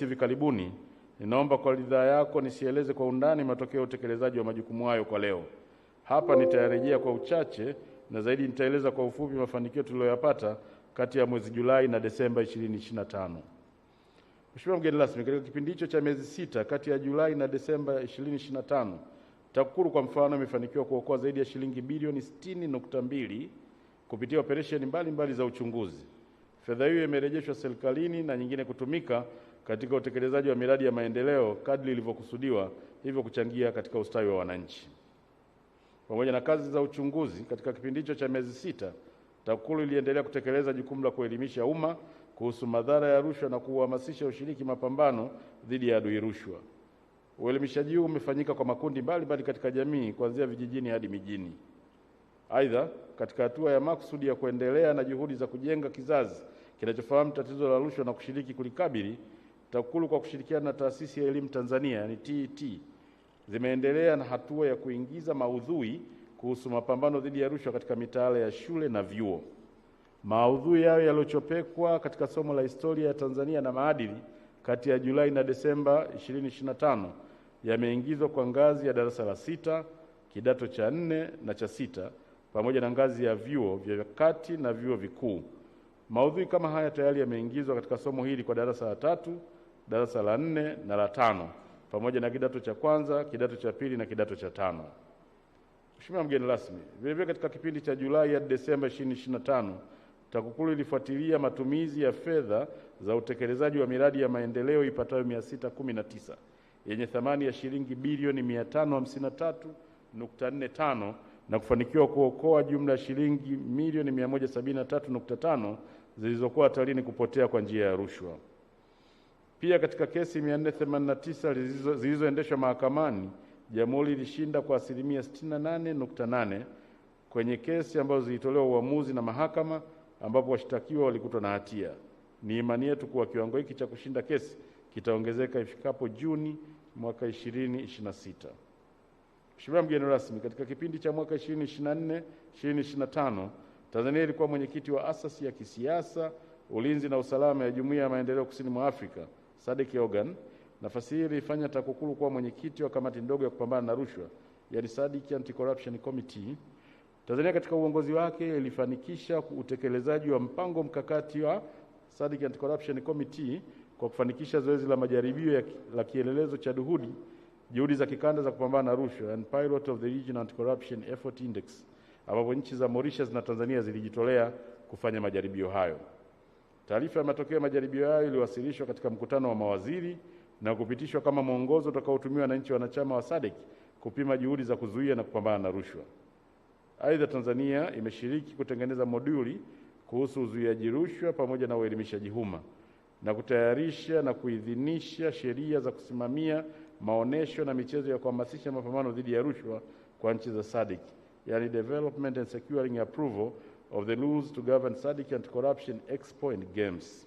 Hivi karibuni, ninaomba kwa ridhaa yako nisieleze kwa undani matokeo ya utekelezaji wa majukumu hayo kwa leo. Hapa nitayarejea kwa uchache na zaidi nitaeleza kwa ufupi mafanikio tuliyoyapata kati ya mwezi Julai na Desemba 2025. Mheshimiwa mgeni rasmi, katika kipindi hicho cha miezi sita kati ya Julai na Desemba 2025, TAKUKURU kwa mfano imefanikiwa kuokoa zaidi ya shilingi bilioni 60.2 kupitia operesheni mbalimbali za uchunguzi. Fedha hiyo imerejeshwa serikalini na nyingine kutumika katika utekelezaji wa miradi ya maendeleo kadri ilivyokusudiwa, hivyo kuchangia katika ustawi wa wananchi. Pamoja na kazi za uchunguzi, katika kipindi hicho cha miezi sita, TAKUKURU iliendelea kutekeleza jukumu la kuelimisha umma kuhusu madhara ya rushwa na kuhamasisha ushiriki mapambano dhidi ya adui rushwa. Uelimishaji huu umefanyika kwa makundi mbalimbali katika jamii kuanzia vijijini hadi mijini. Aidha, katika hatua ya makusudi ya kuendelea na juhudi za kujenga kizazi kinachofahamu tatizo la rushwa na kushiriki kulikabili, TAKUKURU kwa kushirikiana na Taasisi ya Elimu Tanzania yani TET zimeendelea na hatua ya kuingiza maudhui kuhusu mapambano dhidi ya rushwa katika mitaala ya shule na vyuo. Maudhui hayo yaliyochopekwa katika somo la historia ya Tanzania na maadili kati ya Julai na Desemba 2025 yameingizwa kwa ngazi ya darasa la 6, kidato cha 4 na cha 6 pamoja na ngazi ya vyuo vya kati na vyuo vikuu. Maudhui kama haya tayari yameingizwa katika somo hili kwa darasa la 3, darasa la 4 na la 5 pamoja na kidato cha kwanza, kidato cha pili na kidato cha 5. Mheshimiwa mgeni rasmi, vilevile katika kipindi cha Julai hadi Desemba 2025, TAKUKURU ilifuatilia matumizi ya fedha za utekelezaji wa miradi ya maendeleo ipatayo 619 yenye thamani ya shilingi bilioni 553.45 na kufanikiwa kuokoa jumla ya shilingi milioni 173.5 zilizokuwa hatarini kupotea kwa njia ya rushwa. Pia katika kesi 489 zilizoendeshwa mahakamani, Jamhuri ilishinda kwa asilimia 68.8 kwenye kesi ambazo zilitolewa uamuzi na mahakama ambapo washtakiwa walikutwa na hatia. Ni imani yetu kuwa kiwango hiki cha kushinda kesi kitaongezeka ifikapo Juni mwaka 2026. Mheshimiwa mgeni rasmi, katika kipindi cha mwaka 2024-2025, Tanzania ilikuwa mwenyekiti wa asasi ya kisiasa, ulinzi na usalama ya Jumuiya ya Maendeleo Kusini mwa Afrika, SADC Organ. Nafasi hii ilifanya TAKUKURU kuwa mwenyekiti wa kamati ndogo ya kupambana na rushwa, yani SADC Anti-Corruption Committee. Tanzania katika uongozi wake ilifanikisha utekelezaji wa mpango mkakati wa SADC Anti-Corruption Committee kwa kufanikisha zoezi la majaribio la kielelezo cha juhudi za kikanda za kupambana na rushwa and pilot of the Regional Anti-Corruption Effort Index, ambapo nchi za Mauritius na Tanzania zilijitolea kufanya majaribio hayo. Taarifa ya matokeo ya majaribio hayo iliwasilishwa katika mkutano wa mawaziri na kupitishwa kama mwongozo utakaotumiwa na nchi wanachama wa SADC kupima juhudi za kuzuia na kupambana na rushwa. Aidha, Tanzania imeshiriki kutengeneza moduli kuhusu uzuiaji rushwa pamoja na uelimishaji umma na kutayarisha na kuidhinisha sheria za kusimamia maonesho na michezo ya kuhamasisha mapambano dhidi ya rushwa kwa nchi za SADC, yani Development and Securing Approval of the Rules to Govern SADC Anti-Corruption Expo and Games.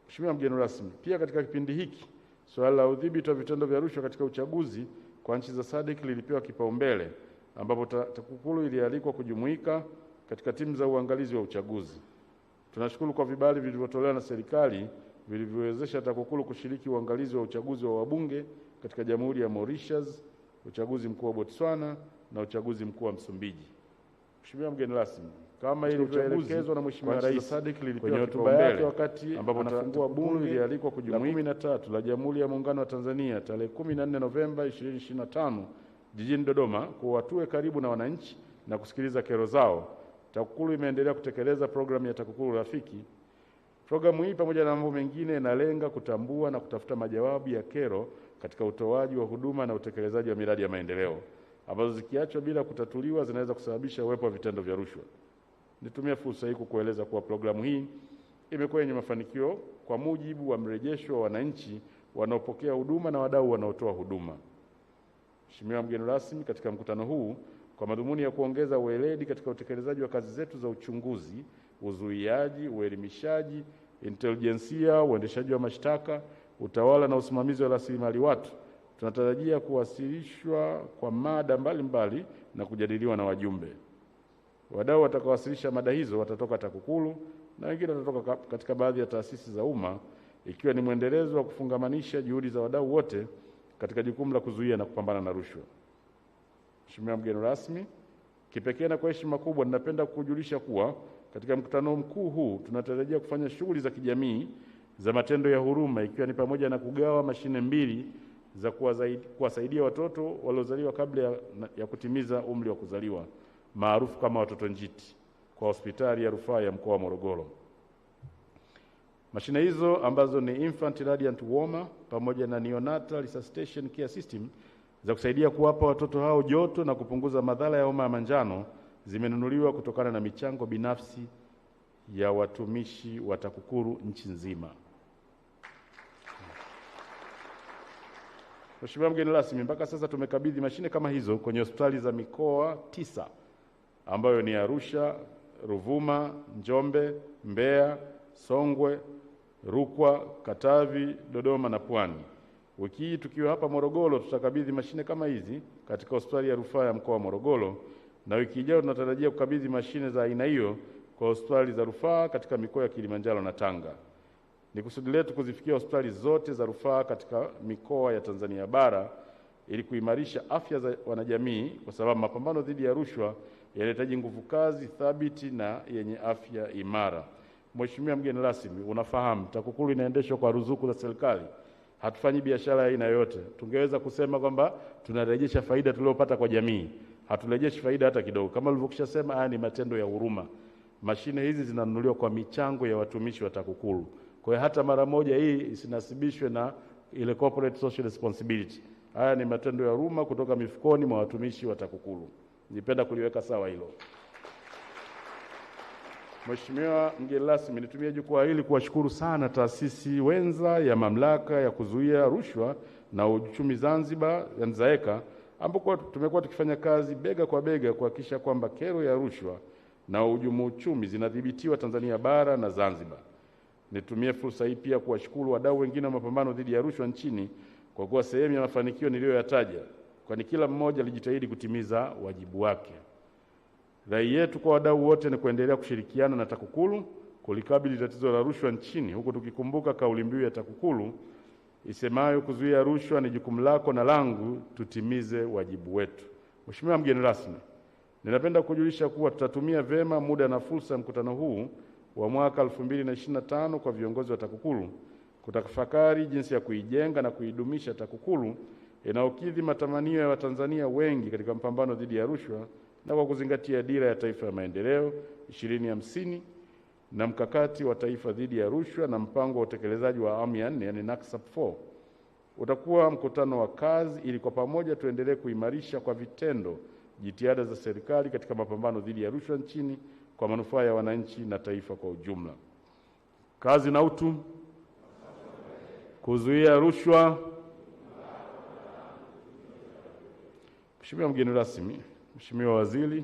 Mheshimiwa mgeni rasmi, pia katika kipindi hiki suala la udhibiti wa vitendo vya rushwa katika uchaguzi kwa nchi za SADC lilipewa kipaumbele, ambapo TAKUKURU ilialikwa kujumuika katika timu za uangalizi wa uchaguzi. Tunashukuru kwa vibali vilivyotolewa na serikali vilivyowezesha TAKUKURU kushiriki uangalizi wa uchaguzi wa wabunge katika Jamhuri ya Mauritius, uchaguzi mkuu wa Botswana na uchaguzi mkuu wa Msumbiji. Mheshimiwa mgeni rasmi, kama ilivyoelekezwa na Mheshimiwa Rais kwenye hotuba yake wakati ambapo anafungua bunge, ilialikwa kujumuika la 13 la Jamhuri ya Muungano wa Tanzania tarehe 14 Novemba 2025 jijini Dodoma kuwatue karibu na wananchi na kusikiliza kero zao. TAKUKURU imeendelea kutekeleza programu ya TAKUKURU Rafiki. Programu hii pamoja na mambo mengine inalenga kutambua na kutafuta majawabu ya kero katika utoaji wa huduma na utekelezaji wa miradi ya maendeleo, ambazo zikiachwa bila kutatuliwa zinaweza kusababisha uwepo wa vitendo vya rushwa. Nitumia fursa hii kukueleza kuwa programu hii imekuwa yenye mafanikio kwa mujibu wa mrejesho wa wananchi wanaopokea huduma na wadau wanaotoa huduma. Mheshimiwa mgeni rasmi, katika mkutano huu kwa madhumuni ya kuongeza ueledi katika utekelezaji wa kazi zetu za uchunguzi, uzuiaji, uelimishaji, intelijensia, uendeshaji wa mashtaka, utawala na usimamizi wa rasilimali watu, tunatarajia kuwasilishwa kwa mada mbalimbali na kujadiliwa na wajumbe. Wadau watakaowasilisha mada hizo watatoka TAKUKURU na wengine watatoka katika baadhi ya taasisi za umma, ikiwa ni mwendelezo wa kufungamanisha juhudi za wadau wote katika jukumu la kuzuia na kupambana na rushwa. Mheshimiwa mgeni rasmi, kipekee na kwa heshima kubwa ninapenda kukujulisha kuwa katika mkutano mkuu huu tunatarajia kufanya shughuli za kijamii za matendo ya huruma, ikiwa ni pamoja na kugawa mashine 2 za kuwasaidia watoto waliozaliwa kabla ya kutimiza umri wa kuzaliwa maarufu kama watoto njiti kwa hospitali ya rufaa ya mkoa wa Morogoro. Mashine hizo ambazo ni Infant Radiant Warmer pamoja na Neonatal Resuscitation Care System za kusaidia kuwapa watoto hao joto na kupunguza madhara ya homa ya manjano zimenunuliwa kutokana na michango binafsi ya watumishi wa TAKUKURU nchi nzima. Mheshimiwa mgeni rasmi, mpaka sasa tumekabidhi mashine kama hizo kwenye hospitali za mikoa 9 ambayo ni Arusha, Ruvuma, Njombe, Mbeya, Songwe, Rukwa, Katavi, Dodoma na Pwani. Wiki hii tukiwa hapa Morogoro tutakabidhi mashine kama hizi katika hospitali ya rufaa ya mkoa wa Morogoro, na wiki ijayo tunatarajia kukabidhi mashine za aina hiyo kwa hospitali za rufaa katika mikoa ya Kilimanjaro na Tanga. Ni kusudi letu kuzifikia hospitali zote za rufaa katika mikoa ya Tanzania bara ili kuimarisha afya za wanajamii, kwa sababu mapambano dhidi ya rushwa yanahitaji nguvu kazi thabiti na yenye afya imara. Mheshimiwa mgeni rasmi, unafahamu TAKUKURU inaendeshwa kwa ruzuku za serikali. Hatufanyi biashara ya aina yoyote. Tungeweza kusema kwamba tunarejesha faida tuliyopata kwa jamii. Haturejeshi faida hata kidogo. Kama ulivyokishasema, haya ni matendo ya huruma. Mashine hizi zinanunuliwa kwa michango ya watumishi wa TAKUKURU. Kwa hiyo hata mara moja hii isinasibishwe na ile corporate social responsibility. Haya ni matendo ya huruma kutoka mifukoni mwa watumishi wa TAKUKURU. Nipenda kuliweka sawa hilo. Mheshimiwa mgeni rasmi, nitumie jukwaa hili kuwashukuru sana taasisi wenza ya mamlaka ya kuzuia rushwa na uchumi Zanzibar, ZAECA, ambapo tumekuwa tukifanya kazi bega kwa bega kuhakikisha kwamba kero ya rushwa na uhujumu uchumi zinadhibitiwa Tanzania bara na Zanzibar. Nitumie fursa hii pia kuwashukuru wadau wengine wa mapambano dhidi ya rushwa nchini kwa kuwa sehemu ya mafanikio niliyoyataja, kwani kila mmoja alijitahidi kutimiza wajibu wake. Rai yetu kwa wadau wote ni kuendelea kushirikiana na TAKUKURU kulikabili tatizo la rushwa nchini, huku tukikumbuka kauli mbiu ya TAKUKURU isemayo kuzuia rushwa ni jukumu lako na langu, tutimize wajibu wetu. Mheshimiwa mgeni rasmi, ninapenda kujulisha kuwa tutatumia vema muda na fursa ya mkutano huu wa mwaka 2025 kwa viongozi wa TAKUKURU kutafakari jinsi ya kuijenga na kuidumisha TAKUKURU inayokidhi matamanio ya Watanzania wengi katika mapambano dhidi ya rushwa, na kwa kuzingatia dira ya taifa ya maendeleo 2050 na mkakati wa taifa dhidi ya rushwa na mpango wa utekelezaji wa awamu ya 4 yani NACSAP 4. Utakuwa mkutano wa kazi ili kwa pamoja tuendelee kuimarisha kwa vitendo jitihada za serikali katika mapambano dhidi ya rushwa nchini kwa manufaa ya wananchi na taifa kwa ujumla. Kazi na utu, kuzuia rushwa. Mheshimiwa mgeni rasmi, Mheshimiwa Waziri,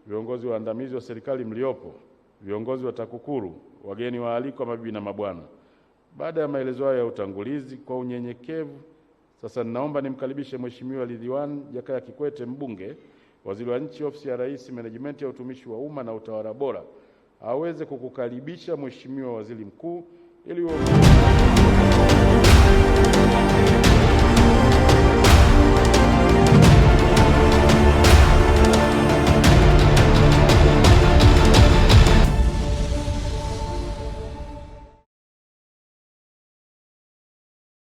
viongozi waandamizi wa serikali mliopo, viongozi wa TAKUKURU, wageni waalikwa, mabibi na mabwana. Baada ya maelezo haya ya utangulizi, kwa unyenyekevu sasa ninaomba nimkaribishe Mheshimiwa Ridhiwani Jakaya Kikwete, mbunge, waziri wa nchi, ofisi ya Rais, menejimenti ya utumishi wa umma na utawala bora, aweze kukukaribisha Mheshimiwa Waziri Mkuu ili